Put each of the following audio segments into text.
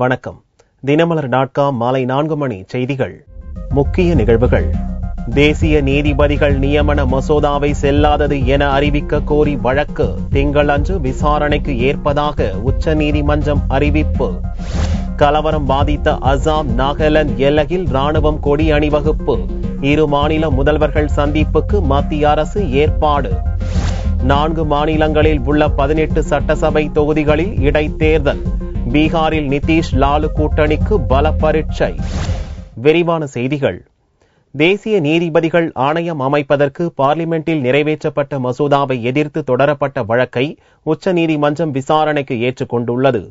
வணக்கம். தினமலர்.com மாலை 4 மணி செய்திகள். முக்கிய நிகழ்வுகள். தேசிய நீதிபதிகள் நியமன மசோதாவை செல்லாதது என அறிவிக்க கோரி வழக்கு திங்களன்று விசாரணைக்கு ஏற்பதாக உச்சநீதிமன்றம் அறிவிப்பு. கலவரம் பாதித்த அசாம், நாகாலாந்து எல்லையில் ராணுவம் கொடி அணிவகுப்பு. இரு மாநில முதல்வர்கள் சந்திப்புக்கு மத்திய அரசு ஏற்பாடு. 4 மாநிலங்களில் உள்ள 18 சட்டசபை தொகுதிகளில் இடைத்தேர்தல். பீகாரில் நிதிஷ் லாலு கூட்டணிக்கு பல பரீட்சை. விரிவான செய்திகள். தேசிய நீதிபதிகள் ஆணையம் அமைப்பதற்கு பார்லிமெண்டில் நிறைவேற்றப்பட்ட மசோதாவை எதிர்த்து தொடரப்பட்ட வழக்கை உச்சநீதிமன்றம் விசாரணைக்கு ஏற்றுக்கொண்டுள்ளது.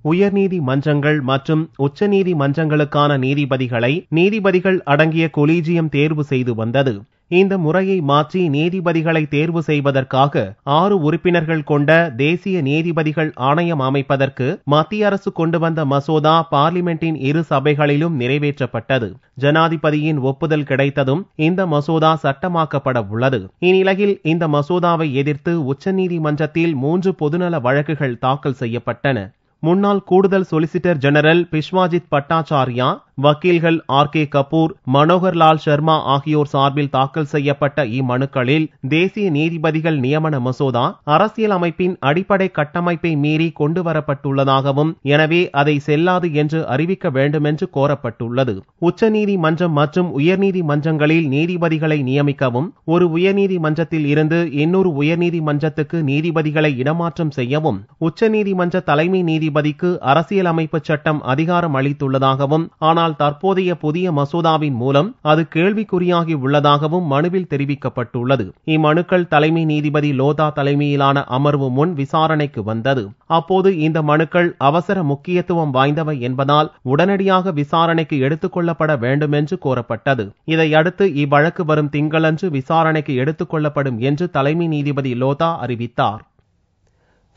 உயர்நீதிமன்றங்கள் மற்றும் உச்சநீதிமன்றங்களுக்கான நீதிபதிகளை நீதிபதிகள் அடங்கிய கொலீஜியம் தேர்வு செய்து வந்தது. இந்த முறையை மாற்றி நீதிபதிகளை தேர்வு செய்வதற்காக 6 உறுப்பினர்கள் கொண்ட தேசிய நீதிபதிகள் ஆணையம் அமைப்பதற்கு மத்திய அரசு கொண்டு வந்த மசோதா பார்லிமெண்டின் இரு சபைகளிலும் நிறைவேற்றப்பட்டது. ஜனாதிபதியின் ஒப்புதல் கிடைத்ததும் இந்த மசோதா சட்டமாக்கப்பட உள்ளது. இந்நிலையில் இந்த மசோதாவை எதிர்த்து உச்சநீதிமன்றத்தில் 3 பொதுநல வழக்குகள் தாக்கல் செய்யப்பட்டன. முன்னாள் கூடுதல் சொலிசிட்டர் ஜெனரல் பிஸ்வாஜித் பட்டாச்சார்யா, வக்கீல்கள் R.K. கபூர், மனோகர் லால் சர்மா ஆகியோர் சார்பில் தாக்கல் செய்யப்பட்ட இம்மனுக்களில் தேசிய நீதிபதிகள் நியமன மசோதா அரசியல் அமைப்பின் அடிப்படை கட்டமைப்பை மீறி கொண்டு வரப்பட்டுள்ளதாகவும், எனவே அதை செல்லாது என்று அறிவிக்க வேண்டுமென்று கோரப்பட்டுள்ளது. உச்சநீதிமன்றம் மற்றும் உயர்நீதிமன்றங்களில் நீதிபதிகளை நியமிக்கவும், ஒரு உயர்நீதிமன்றத்தில் இருந்து இன்னொரு உயர்நீதிமன்றத்துக்கு நீதிபதிகளை இடமாற்றம் செய்யவும் உச்சநீதிமன்ற தலைமை நீதிபதிக்கு அரசியலமைப்பு சட்டம் அதிகாரம் அளித்துள்ளதாகவும், ஆனால் தற்போதைய புதிய மசோதாவின் மூலம் அது கேள்விக்குறியாகி உள்ளதாகவும் மனுவில் தெரிவிக்கப்பட்டுள்ளது. இம்மனுக்கள் தலைமை நீதிபதி லோதா தலைமையிலான அமர்வு முன் விசாரணைக்கு வந்தது. அப்போது இந்த மனுக்கள் அவசர முக்கியத்துவம் வாய்ந்தவை என்பதால் உடனடியாக விசாரணைக்கு எடுத்துக் கொள்ளப்பட வேண்டும் என்று கோரப்பட்டது. இதையடுத்து இவ்வழக்கு வரும் திங்களன்று விசாரணைக்கு எடுத்துக் கொள்ளப்படும் என்று தலைமை நீதிபதி லோதா அறிவித்தார்.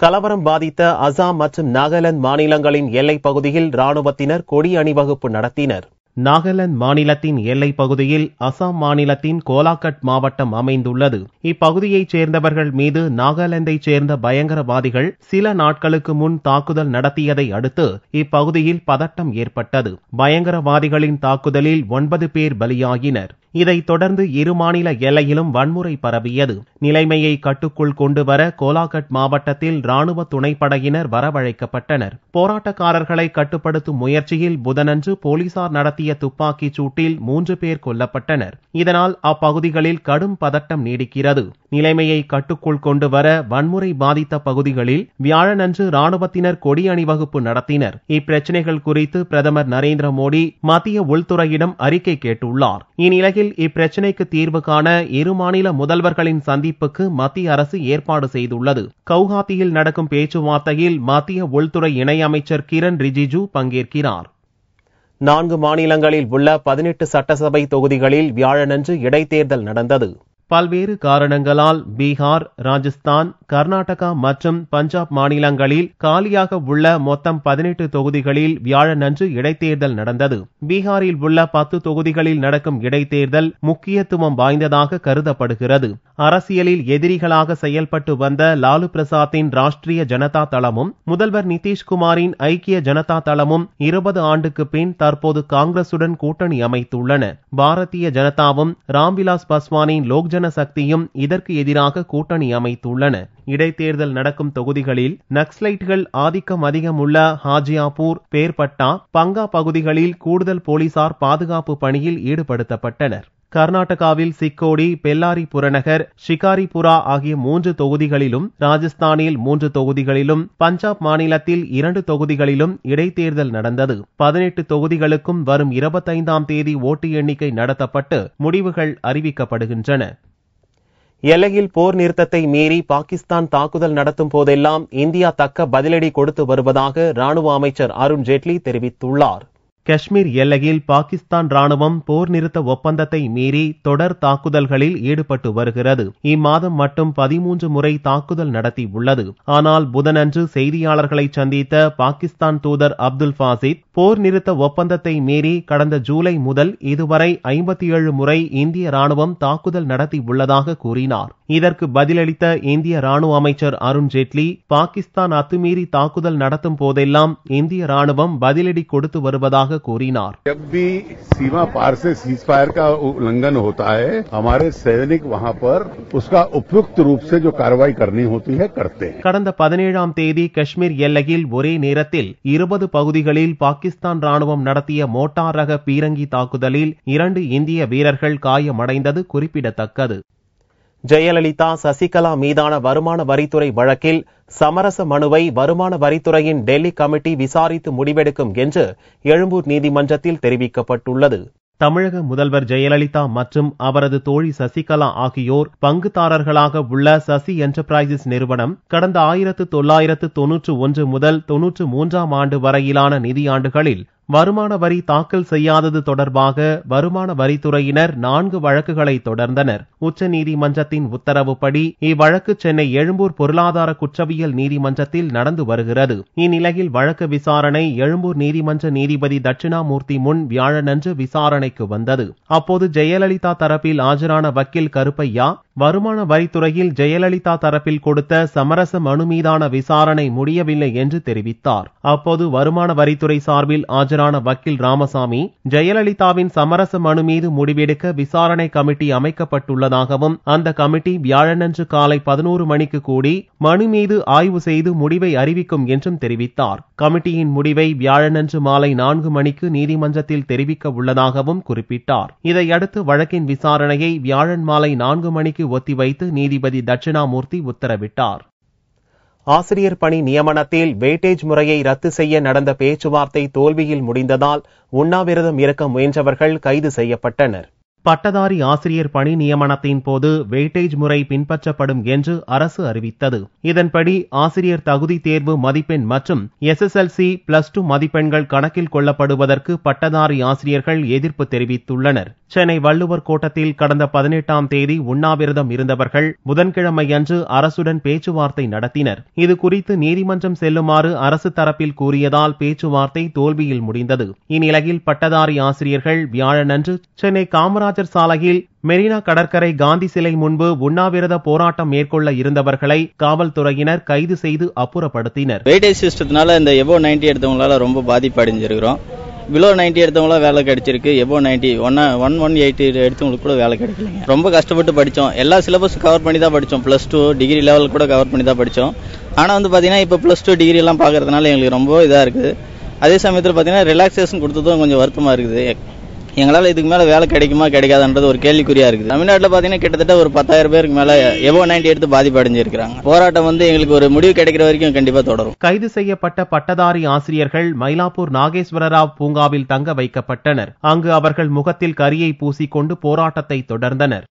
கலவரம் பாதித்த அசாம் மற்றும் நாகாலாந்து மாநிலங்களின் எல்லைப் பகுதியில் ராணுவத்தினர் கொடி அணிவகுப்பு நடத்தினர். நாகாலாந்து மாநிலத்தின் எல்லைப் பகுதியில் அசாம் மாநிலத்தின் கோலாகட் மாவட்டம் அமைந்துள்ளது. இப்பகுதியைச் சேர்ந்தவர்கள் மீது நாகாலாந்தைச் சேர்ந்த பயங்கரவாதிகள் சில நாட்களுக்கு முன் தாக்குதல் நடத்தியதை அடுத்து இப்பகுதியில் பதட்டம் ஏற்பட்டது. பயங்கரவாதிகளின் தாக்குதலில் 9 பேர் பலியாகினர். இதைத் தொடர்ந்து இரு மாநில எல்லையிலும் வன்முறை பரவியது. நிலைமையை கட்டுக்குள் கொண்டு வர கோலாகட் மாவட்டத்தில் ராணுவ துணைப்படையினர் வரவழைக்கப்பட்டனர். போராட்டக்காரர்களை கட்டுப்படுத்தும் முயற்சியில் புதனன்று போலீசார் நடத்திய துப்பாக்கிச் சூட்டில் 3 பேர் கொல்லப்பட்டனர். இதனால் அப்பகுதிகளில் கடும் பதட்டம் நீடிக்கிறது. நிலைமையை கட்டுக்குள் கொண்டு வர வன்முறை பாதித்த பகுதிகளில் வியாழனன்று ராணுவத்தினர் கொடி அணிவகுப்பு நடத்தினர். இப்பிரச்சனைகள் குறித்து பிரதமர் நரேந்திர மோடி மத்திய உள்துறையிடம் அறிக்கை கேட்டுள்ளார். இந்நிலையில் இப்பிரச்சனைக்கு தீர்வு காண இரு மாநில முதல்வர்களின் சந்திப்புக்கு மத்திய அரசு ஏற்பாடு செய்துள்ளது. கவுஹாத்தியில் நடக்கும் பேச்சுவார்த்தையில் மத்திய உள்துறை இணையமைச்சர் கிரண் ரிஜிஜு பங்கேற்கிறார். 4 மாநிலங்களில் உள்ள 18 சட்டசபை தொகுதிகளில் வியாழனன்று இடைத்தேர்தல் நடந்தது. பல்வேறு காரணங்களால் பீகார், ராஜஸ்தான், கர்நாடகா மற்றும் பஞ்சாப் மாநிலங்களில் காலியாக உள்ள மொத்தம் 18 தொகுதிகளில் வியாழனன்று இடைத்தேர்தல் நடந்தது. பீகாரில் உள்ள 10 தொகுதிகளில் நடக்கும் இடைத்தேர்தல் முக்கியத்துவம் வாய்ந்ததாக கருதப்படுகிறது. அரசியலில் எதிரிகளாக செயல்பட்டு வந்த லாலு பிரசாத்தின் ராஷ்டிரிய ஜனதா தளமும் முதல்வர் நிதிஷ்குமாரின் ஐக்கிய ஜனதா தளமும் 20 ஆண்டுக்கு பின் தற்போது காங்கிரசுடன் கூட்டணி அமைத்துள்ளன. பாரதிய ஜனதாவும் ராம்விலாஸ் பாஸ்வானின் லோக்ஜன சக்தியும் இதற்கு எதிராக கூட்டணி அமைத்துள்ளன. இடைத்தேர்தல் நடக்கும் தொகுதிகளில் நக்சலைட்கள் ஆதிக்கம் அதிகம் உள்ள ஹாஜியாபூர், பேர்பட்டா, பங்கா பகுதிகளில் கூடுதல் போலீசார் பாதுகாப்பு பணியில் ஈடுபடுத்தப்பட்டனர். கர்நாடகாவில் சிக்கோடி, பெல்லாரி புறநகர், ஷிகாரிபுரா ஆகிய 3 தொகுதிகளிலும், ராஜஸ்தானில் 3 தொகுதிகளிலும், பஞ்சாப் மாநிலத்தில் 2 தொகுதிகளிலும் இடைத்தேர்தல் நடந்தது. 18 தொகுதிகளுக்கும் வரும் 25ஆம் தேதி ஓட்டு எண்ணிக்கை நடத்தப்பட்டு முடிவுகள் அறிவிக்கப்படுகின்றன. எல்லையில் போர் நிறுத்தத்தை மீறி பாகிஸ்தான் தாக்குதல் நடத்தும் போதெல்லாம் இந்தியா தக்க பதிலடி கொடுத்து வருவதாக ராணுவ அமைச்சர் அருண் ஜேட்லி தெரிவித்துள்ளார். காஷ்மீர் எல்லையில் பாகிஸ்தான் ராணுவம் போர் நிறுத்த ஒப்பந்தத்தை மீறி தொடர் தாக்குதல்களில் ஈடுபட்டு வருகிறது. இம்மாதம் மட்டும் 13 முறை தாக்குதல் நடத்தியுள்ளது. ஆனால் புதனன்று செய்தியாளர்களை சந்தித்த பாகிஸ்தான் தூதர் அப்துல் பாசித் போர் நிறுத்த ஒப்பந்தத்தை மீறி கடந்த ஜூலை முதல் இதுவரை 57 முறை இந்திய ராணுவம் தாக்குதல் நடத்தியுள்ளதாக கூறினார். இதற்கு பதிலளித்த இந்திய ராணுவ அமைச்சர் அருண் ஜேட்லி, பாகிஸ்தான் அத்துமீறி தாக்குதல் நடத்தும் போதெல்லாம் இந்திய ராணுவம் பதிலடி கொடுத்து வருவதாக கூறினார். जब भी सीमा पार से सीजफायर का उल्लंघन होता है, हमारे सैनिक वहां पर उसका उपयुक्त रूप से जो कार्रवाई करनी होती है करते हैं. கடந்த 17ஆம் தேதி காஷ்மீர் எல்லையில் ஒரே நேரத்தில் 20 பகுதிகளில் பாகிஸ்தான் ராணுவம் நடத்திய மோட்டார் ரக பீரங்கி தாக்குதலில் 2 இந்திய வீரர்கள் காயமடைந்தது குறிப்பிடத்தக்கது. ஜெயலலிதா சசிகலா மீதான வருமான வரித்துறை வழக்கில் சமரச மனுவை வருமான வரித்துறையின் டெல்லி கமிட்டி விசாரித்து முடிவெடுக்கும் என்று எழும்பூர் நீதிமன்றத்தில் தெரிவிக்கப்பட்டுள்ளது. தமிழக முதல்வர் ஜெயலலிதா மற்றும் அவரது தோழி சசிகலா ஆகியோர் பங்குதாரர்களாக உள்ள சசி என்டர்பிரைசஸ் நிறுவனம் கடந்த 1991 முதல் 93ஆம் ஆண்டு வரையிலான நிதியாண்டுகளில் வருமான வரி தாக்கல் செய்யாதது தொடர்பாக வருமான வரித்துறையினர் 4 வழக்குகளை தொடர்ந்தனர். உச்சநீதிமன்றத்தின் உத்தரவுப்படி இவ்வழக்கு சென்னை எழும்பூர் பொருளாதார குற்றவியல் நீதிமன்றத்தில் நடந்து வருகிறது. இந்நிலையில் வழக்கு விசாரணை எழும்பூர் நீதிமன்ற நீதிபதி தட்சிணாமூர்த்தி முன் வியாழனன்று விசாரணைக்கு வந்தது. அப்போது ஜெயலலிதா தரப்பில் ஆஜரான வக்கீல் கருப்பையா வருமான வரித்துறையில் ஜெயலலிதா தரப்பில் கொடுத்த சமரச மனு மீதான விசாரணை முடியவில்லை என்று தெரிவித்தார். அப்போது வருமான வரித்துறை சார்பில் ஆஜரான வக்கீல் ராமசாமி, ஜெயலலிதாவின் சமரச மனு மீது முடிவெடுக்க விசாரணை கமிட்டி அமைக்கப்பட்டுள்ளதாகவும் அந்த கமிட்டி வியாழனன்று காலை 11 மணிக்கு கூடி மனு மீது ஆய்வு செய்து முடிவை அறிவிக்கும் என்றும் தெரிவித்தார். கமிட்டியின் முடிவை வியாழனன்று மாலை 4 மணிக்கு நீதிமன்றத்தில் தெரிவிக்க உள்ளதாகவும் குறிப்பிட்டார். இதையடுத்து வழக்கின் விசாரணையை வியாழன் மாலை 4 மணிக்கு ஒத்திவைத்து நீதிபதி தட்சிணாமூர்த்தி உத்தரவிட்டார். ஆசிரியர் பணி நியமனத்தில் வெயிட்டேஜ் முறையை ரத்து செய்ய நடந்த பேச்சுவார்த்தை தோல்வியில் முடிந்ததால் உண்ணாவிரதம் இருக்க முயன்றவர்கள் கைது செய்யப்பட்டனர். பட்டதாரி ஆசிரியர் பணி நியமனத்தின் போது வெயிட்டேஜ் முறை பின்பற்றப்படும் என்று அரசு அறிவித்தது. இதன்படி ஆசிரியர் தகுதி தேர்வு மதிப்பெண் மற்றும் SSLC +2 மதிப்பெண்கள் கணக்கில் கொள்ளப்படுவதற்கு பட்டதாரி ஆசிரியர்கள் எதிர்ப்பு தெரிவித்துள்ளனர். சென்னை வள்ளுவர் கோட்டத்தில் கடந்த 18ஆம் தேதி உண்ணாவிரதம் இருந்தவர்கள் புதன்கிழமையன்று அரசுடன் பேச்சுவார்த்தை நடத்தினர். இது குறித்து நீதிமன்றம் செல்லுமாறு அரசு தரப்பில் கூறியதால் பேச்சுவார்த்தை தோல்வியில் முடிந்தது. இந்நிலையில் பட்டதாரி ஆசிரியர்கள் வியாழனன்று சென்னை காமராஜர் சாலையில் மெரினா கடற்கரை காந்தி சிலை முன்பு உண்ணாவிரத போராட்டம் மேற்கொள்ள இருந்தவர்களை காவல்துறையினர் கைது செய்து அப்புறப்படுத்தினர். வெயிட்டேஜ் சிஸ்டத்தினால இந்த எபோ 90 எடுத்தவங்களால ரொம்ப பாதிப்பு அடைஞ்சிருக்கிறோம். பிலோ 90 எடுத்தவங்களாம் வேலை கிடைச்சிருக்கு. எபோ 90 180 எடுத்தவங்களுக்கு கூட வேலை கிடைக்கலைங்க. ரொம்ப கஷ்டப்பட்டு படித்தோம். எல்லா சிலபஸ் கவர் பண்ணி தான் படித்தோம். +2 டிகிரி லெவல் கூட கவர் பண்ணி தான் படித்தோம். ஆனால் வந்து பார்த்தீங்கன்னா இப்போ +2 டிகிரி எல்லாம் பார்க்கறதுனால எங்களுக்கு ரொம்ப இதாக இருக்குது. அதே சமயத்தில் பார்த்தீங்கன்னா ரிலாக்ஸேஷன் கொடுத்ததும் கொஞ்சம் வருத்தமாக இருக்குது. எங்களால் இதுக்கு மேலே வேலை கிடைக்குமா கிடைக்காதுன்றது ஒரு கேள்விக்குறியா இருக்குது. தமிழ்நாட்டில் பார்த்தீங்கன்னா கிட்டத்தட்ட ஒரு 10,000 பேருக்கு மேலே எபோ 90 எடுத்து பாதிப்பு அடைஞ்சிருக்கிறாங்க. போராட்டம் வந்து எங்களுக்கு ஒரு முடிவு கிடைக்கிற வரைக்கும் கண்டிப்பாக தொடரும். கைது செய்யப்பட்ட பட்டதாரி ஆசிரியர்கள் மயிலாப்பூர் நாகேஸ்வரராவ் பூங்காவில் தங்க வைக்கப்பட்டனர். அங்கு அவர்கள் முகத்தில் கரியை பூசிக்கொண்டு போராட்டத்தை தொடர்ந்தனர்.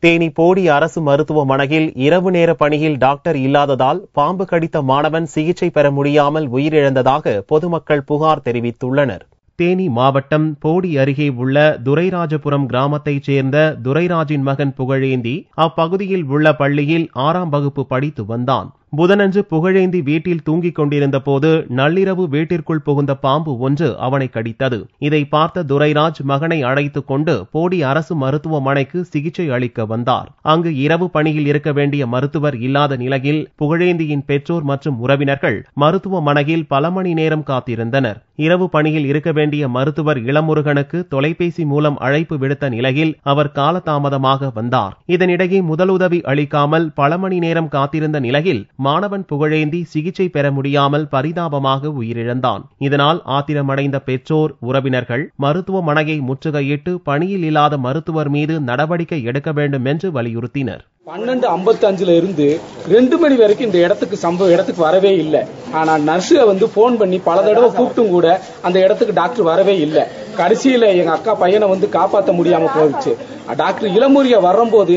தேனி போடி அரசு மருத்துவமனையில் இரவு நேர பணியில் டாக்டர் இல்லாததால் பாம்பு கடித்த மாணவன் சிகிச்சை பெற முடியாமல் உயிரிழந்ததாக பொதுமக்கள் புகார் தெரிவித்துள்ளனர். தேனி மாவட்டம் போடி அருகே உள்ள துரைராஜபுரம் கிராமத்தைச் சேர்ந்த துரைராஜின் மகன் புகழேந்தி அப்பகுதியில் உள்ள பள்ளியில் 6ஆம் வகுப்பு படித்து வந்தான். புதனன்று புகழேந்தி வீட்டில் தூங்கிக் கொண்டிருந்த போது நள்ளிரவு வீட்டிற்குள் புகுந்த பாம்பு ஒன்று அவனை கடித்தது. இதை பார்த்த துரைராஜ் மகனை அழைத்துக் கொண்டு போடி அரசு மருத்துவமனைக்கு சிகிச்சை அளிக்க வந்தார். அங்கு இரவு பணியில் இருக்க வேண்டிய மருத்துவர் இல்லாத நிலையில் புகழேந்தியின் பெற்றோர் மற்றும் உறவினர்கள் மருத்துவமனையில் பல மணி நேரம் காத்திருந்தனர். இரவு பணியில் இருக்க வேண்டிய மருத்துவர் இளமுருகனுக்கு தொலைபேசி மூலம் அழைப்பு விடுத்த நிலையில் அவர் காலதாமதமாக வந்தார். இதனிடையே முதலுதவி அளிக்காமல் பல மணி நேரம் காத்திருந்த நிலையில் மாணவன் புகழேந்தி சிகிச்சை பெற முடியாமல் பரிதாபமாக உயிரிழந்தான். இதனால் ஆத்திரமடைந்த பெற்றோர் உறவினர்கள் மருத்துவமனையை முற்றுகையிட்டு பணியில் இல்லாத மருத்துவர் மீது நடவடிக்கை எடுக்க வேண்டும் என்று வலியுறுத்தினர். 12:55 இருந்து 2 மணி வரைக்கும் இந்த இடத்துக்கு வரவே இல்லை. ஆனா நர்ஸை போன் பண்ணி பல தடவை கூப்பிட்டும் கூட அந்த இடத்துக்கு டாக்டர் வரவே இல்லை. கடைசியில எங்க அக்கா பையனை காப்பாற்ற முடியாம போயிடுச்சு. டாக்டர் இளமுருக வரும்போது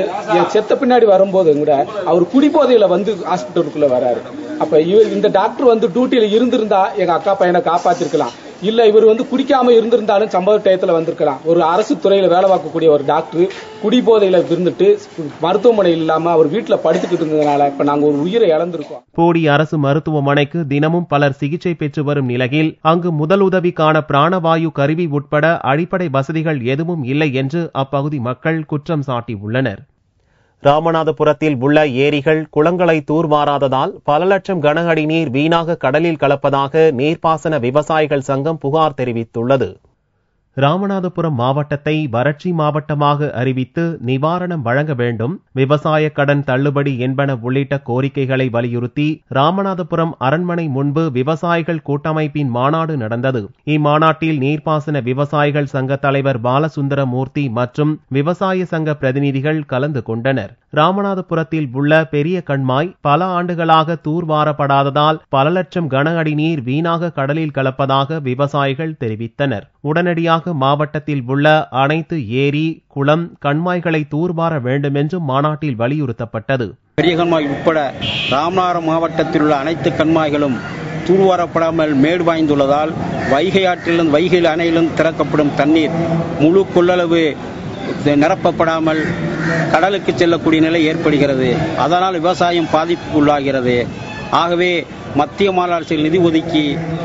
செத்த பின்னாடி வரும்போது கூட அவர் குடிபோதையில ஹாஸ்பிட்டலுக்குள்ள வராரு. அப்ப இந்த டாக்டர் டியூட்டியில இருந்திருந்தா எங்க அக்கா பையனை காப்பாத்திருக்கலாம். இல்ல இவர் வந்து குடிக்காம இருந்திருந்தாலும் சம்பவ டயத்துல வந்திருக்கலாம். ஒரு அரசு துறையில வேலை பார்க்கக்கூடிய ஒரு டாக்டர் குடிபோதையில இருந்துட்டு மருத்துவமனை இல்லாம அவர் வீட்டுல படுத்துக்கிட்டு இருந்ததுனால இப்ப நாங்க ஒரு உயிரை இழந்திருக்கோம். போடி அரசு மருத்துவமனைக்கு தினமும் பலர் சிகிச்சை பெற்று வரும் நிலையில் அங்கு முதலுதவிக்கான பிராணவாயு கருவி உட்பட அடிப்படை வசதிகள் எதுவும் இல்லை என்று அப்பகுதி மக்கள் குற்றம் சாட்டியுள்ளனர். ராமநாதபுரத்தில் உள்ள ஏரிகள் குளங்களை தூர்வாராததால் பல லட்சம் கன அடி நீர் வீணாக கடலில் கலப்பதாக நீர்ப்பாசன விவசாயிகள் சங்கம் புகார் தெரிவித்துள்ளது. ராமநாதபுரம் மாவட்டத்தை வறட்சி மாவட்டமாக அறிவித்து நிவாரணம் வழங்க வேண்டும், விவசாய கடன் தள்ளுபடி என்பன உள்ளிட்ட கோரிக்கைகளை வலியுறுத்தி ராமநாதபுரம் அரண்மனை முன்பு விவசாயிகள் கூட்டமைப்பின் மாநாடு நடந்தது. இம்மாநாட்டில் நீர்ப்பாசன விவசாயிகள் சங்க தலைவர் பாலசுந்தரமூர்த்தி மற்றும் விவசாய சங்க பிரதிநிதிகள் கலந்து கொண்டனர். ராமநாதபுரத்தில் உள்ள பெரிய கண்மாய் பல ஆண்டுகளாக தூர்வாரப்படாததால் பல லட்சம் கன அடி நீர் வீணாக கடலில் கலப்பதாக விவசாயிகள் தெரிவித்தனர். உடனடியாக மாவட்டத்தில் உள்ள அனைத்து ஏரி, குளம், கண்மாய்களை தூர்வார வேண்டும் என்றும் மாநாட்டில் வலியுறுத்தப்பட்டது. பெரிய கண்மாய் உட்பட ராமநாதபுரம் மாவட்டத்தில் உள்ள அனைத்து கண்மாய்களும் தூர்வாரப்படாமல் மேடு வாய்ந்துள்ளதால் வைகை ஆற்றிலும் வைகை அணையிலும் திறக்கப்படும் தண்ணீர் முழு கொள்ளளவு நிரப்பப்படாமல் கடலுக்கு செல்லக்கூடிய நிலை ஏற்படுகிறது. அதனால் விவசாயம் பாதிப்புக்குள்ளாகிறது. ஆகவே மத்திய மாநில அரசுகள் நிதி ஒதுக்கி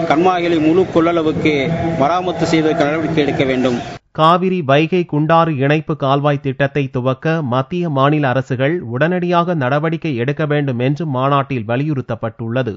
கண்மாய்களை முழு கொள்ளளவுக்கு மராமத்து செய்வதற்கு நடவடிக்கை எடுக்க வேண்டும். காவிரி வைகை குண்டாறு இணைப்பு கால்வாய் திட்டத்தை துவக்க மத்திய மாநில அரசுகள் உடனடியாக நடவடிக்கை எடுக்க வேண்டும் என்று மாநாட்டில் வலியுறுத்தப்பட்டுள்ளது.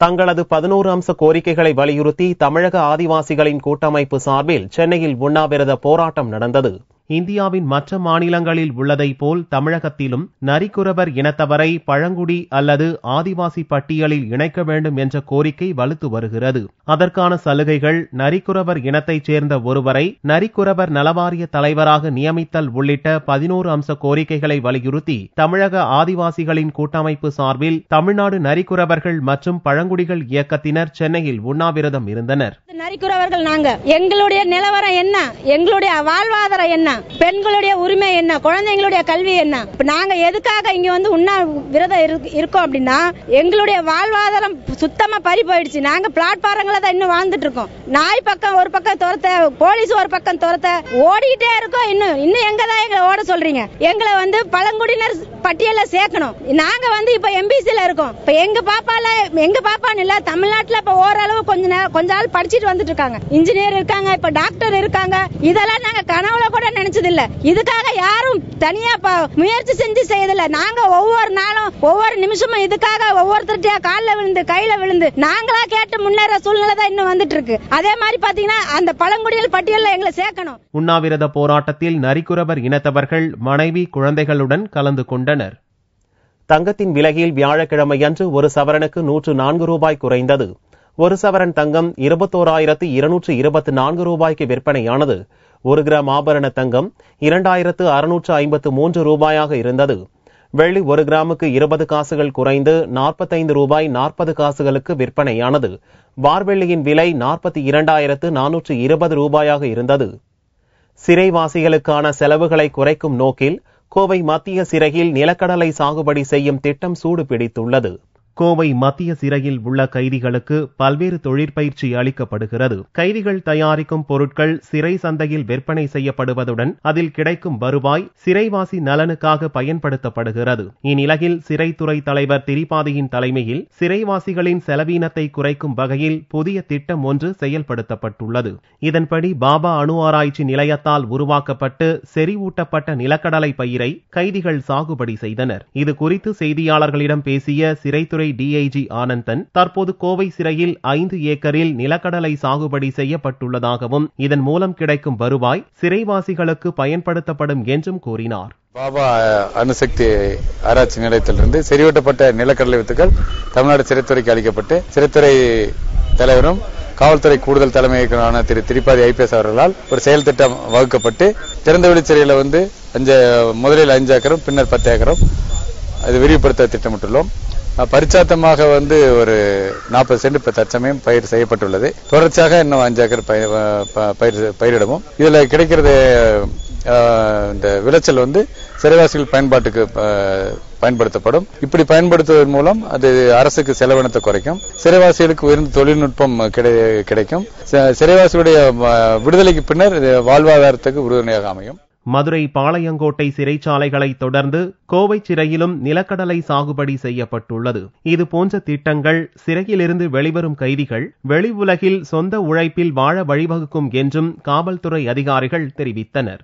தங்களது 11 அம்ச கோரிக்கைகளை வலியுறுத்தி தமிழக ஆதிவாசிகளின் கூட்டமைப்பு சார்பில் சென்னையில் உண்ணாவிரத போராட்டம் நடந்தது. இந்தியாவின் மற்ற மாநிலங்களில் உள்ளதை போல் தமிழகத்திலும் நரிக்குறவர் இனத்தவரை பழங்குடி அல்லது ஆதிவாசி பட்டியலில் இணைக்க வேண்டும் என்ற கோரிக்கை வலுத்து வருகிறது. அதற்கான சலுகைகள், நரிக்குறவர் இனத்தைச் சேர்ந்த ஒருவரை நரிக்குறவர் நலவாரிய தலைவராக நியமித்தல் உள்ளிட்ட 11 அம்ச கோரிக்கைகளை வலியுறுத்தி தமிழக ஆதிவாசிகளின் கூட்டமைப்பு சார்பில் தமிழ்நாடு நரிக்குறவர்கள் மற்றும் பழங்குடிகள் இயக்கத்தினர் சென்னையில் உண்ணாவிரதம் இருந்தனர். நரிக்குறவர்கள் நாங்க, எங்களுடைய நிலவரம் என்ன, எங்களுடைய வாழ்வாதாரம் என்ன, பெண்களுடைய உரிமை என்ன, குழந்தைங்களுடைய கல்வி என்ன, நாங்க எதுக்காக இங்க வந்து உண்ணாவிரதம் இருக்கோம் அப்படின்னா எங்களுடைய வாழ்வாதாரம் சுத்தமா பறி போயிடுச்சு. நாங்க பிளாட்பாரங்கள தான் இன்னும் வாழ்ந்துட்டு இருக்கோம். நாய் பக்கம் ஒரு பக்கம் துரத்த, போலீஸ் ஒரு பக்கம் துரத்த ஓடிக்கிட்டே இருக்கோம். இன்னும் எங்க தான் எங்களை ஓட சொல்றீங்க? எங்களை வந்து பழங்குடியினர் பட்டியல சேர்க்கணும். நாங்க வந்து இப்ப எம்பிசில இருக்கோம். இப்ப எங்க பாப்பான்னு இல்ல, தமிழ்நாட்டுல இப்ப ஓரளவு கொஞ்ச நாள் படிச்சுட்டு வந்துட்டு இருக்காங்க. இன்ஜினியர் இருக்காங்க, இப்ப டாக்டர் இருக்காங்க. இதெல்லாம் நாங்க கனவுல கூட நினைச்சது இல்ல. இதுக்காக யாரும் தனியா முயற்சி செஞ்சு செய்யதில்ல. நாங்க ஒவ்வொரு நாளும் ஒவ்வொரு நிமிஷமும் இதுக்காக ஒவ்வொருத்தருடைய காலில் விழுந்து கையில விழுந்து நாங்களா கேட்டு முன்னேற சூழ்நிலை தான் இன்னும் வந்துட்டு இருக்கு. அதே மாதிரி பாத்தீங்கன்னா அந்த பழங்குடிகள் பட்டியலில் எங்களை சேர்க்கணும். உண்ணாவிரத போராட்டத்தில் நரிக்குறவர் இனத்தவர்கள் மனைவி குழந்தைகளுடன் கலந்து கொண்டனர். தங்கத்தின் விலையில் வியாழக்கிழமையன்று ஒரு சவரனுக்கு 104 ரூபாய் குறைந்தது. ஒரு சவரன் தங்கம் 21,224 ரூபாய்க்கு விற்பனையானது. 1 கிராம் ஆபரண தங்கம் 2,653 ரூபாயாக இருந்தது. வெள்ளி 1 கிராமுக்கு 20 காசுகள் குறைந்து 45 ரூபாய் 40 காசுகளுக்கு விற்பனையானது. வார்வெள்ளியின் விலை 42,420 ரூபாயாக இருந்தது. சிறைவாசிகளுக்கான செலவுகளை குறைக்கும் நோக்கில் கோவை மத்திய சிறையில் நிலக்கடலை சாகுபடி செய்யும் திட்டம் சூடு பிடித்துள்ளது. கோவை மத்திய சிறையில் உள்ள கைதிகளுக்கு பல்வேறு தொழிற்பயிற்சி அளிக்கப்படுகிறது. கைதிகள் தயாரிக்கும் பொருட்கள் சிறை சந்தையில் விற்பனை செய்யப்படுவதுடன் அதில் கிடைக்கும் வருவாய் சிறைவாசி நலனுக்காக பயன்படுத்தப்படுகிறது. இந்நிலையில் சிறைத்துறை தலைவர் திரிபாதியின் தலைமையில் சிறைவாசிகளின் செலவீனத்தை குறைக்கும் வகையில் புதிய திட்டம் ஒன்று செயல்படுத்தப்பட்டுள்ளது. இதன்படி பாபா அணு ஆராய்ச்சி நிலையத்தால் உருவாக்கப்பட்டு செறிவூட்டப்பட்ட நிலக்கடலை பயிரை கைதிகள் சாகுபடி செய்தனர். இது குறித்து செய்தியாளர்களிடம் பேசிய சிறைத்துறை டிஐஜி ஆனந்தன், தற்போது கோவை சிறையில் 5 ஏக்கரில் நிலக்கடலை சாகுபடி செய்யப்பட்டுள்ளதாகவும் இதன் மூலம் கிடைக்கும் வருவாய் சிறைவாசிகளுக்கு பயன்படுத்தப்படும் என்றும் கூறினார். பாபா அணுசக்தி ஆராய்ச்சி நிலையத்திலிருந்து செறிவூட்டப்பட்ட நிலக்கடலை வித்துக்கள் தமிழ்நாடு சிறைத்துறைக்கு அளிக்கப்பட்டு சிறைத்துறை தலைவரும் காவல்துறை கூடுதல் தலைமை இயக்குநரான திரு திரிபாதி ஐபிஎஸ் அவர்களால் ஒரு செயல் திட்டம் வகுக்கப்பட்டு திறந்தவெளி சிறையில முதலில் 5 ஏக்கரும் பின்னர் 10 ஏக்கரும் அது விரிவுபடுத்த திட்டமிட்டுள்ளோம். பரிச்சாத்தமாக ஒரு 40 சென்ட் இப்ப தற்சமயம் பயிர் செய்யப்பட்டுள்ளது. தொடர்ச்சியாக இன்னும் 5 ஏக்கர் பயிரிடவும். இதுல கிடைக்கிறது இந்த விளைச்சல் வந்து சிறைவாசிகள் பயன்பாட்டுக்கு பயன்படுத்தப்படும். இப்படி பயன்படுத்துவதன் மூலம் அது அரசுக்கு செலவினத்தை குறைக்கும், சிறைவாசிகளுக்கு உயர்ந்த தொழில்நுட்பம் கிடைக்கும், சிறைவாசிகளுடைய விடுதலைக்கு பின்னர் வாழ்வாதாரத்துக்கு உறுதுணையாக அமையும். மதுரை பாளையங்கோட்டை சிறைச்சாலைகளை தொடர்ந்து கோவை சிறையிலும் நிலக்கடலை சாகுபடி செய்யப்பட்டுள்ளது. இது போன்ற திட்டங்கள் சிறையிலிருந்து வெளிவரும் கைதிகள் வெளி உலகில் சொந்த உழைப்பில் வாழ வழிவகுக்கும் என்றும் காவல்துறை அதிகாரிகள் தெரிவித்தனர்.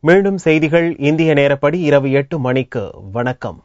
மீண்டும் செய்திகள் இந்திய நேரப்படி இரவு 8 மணிக்கு. வணக்கம்.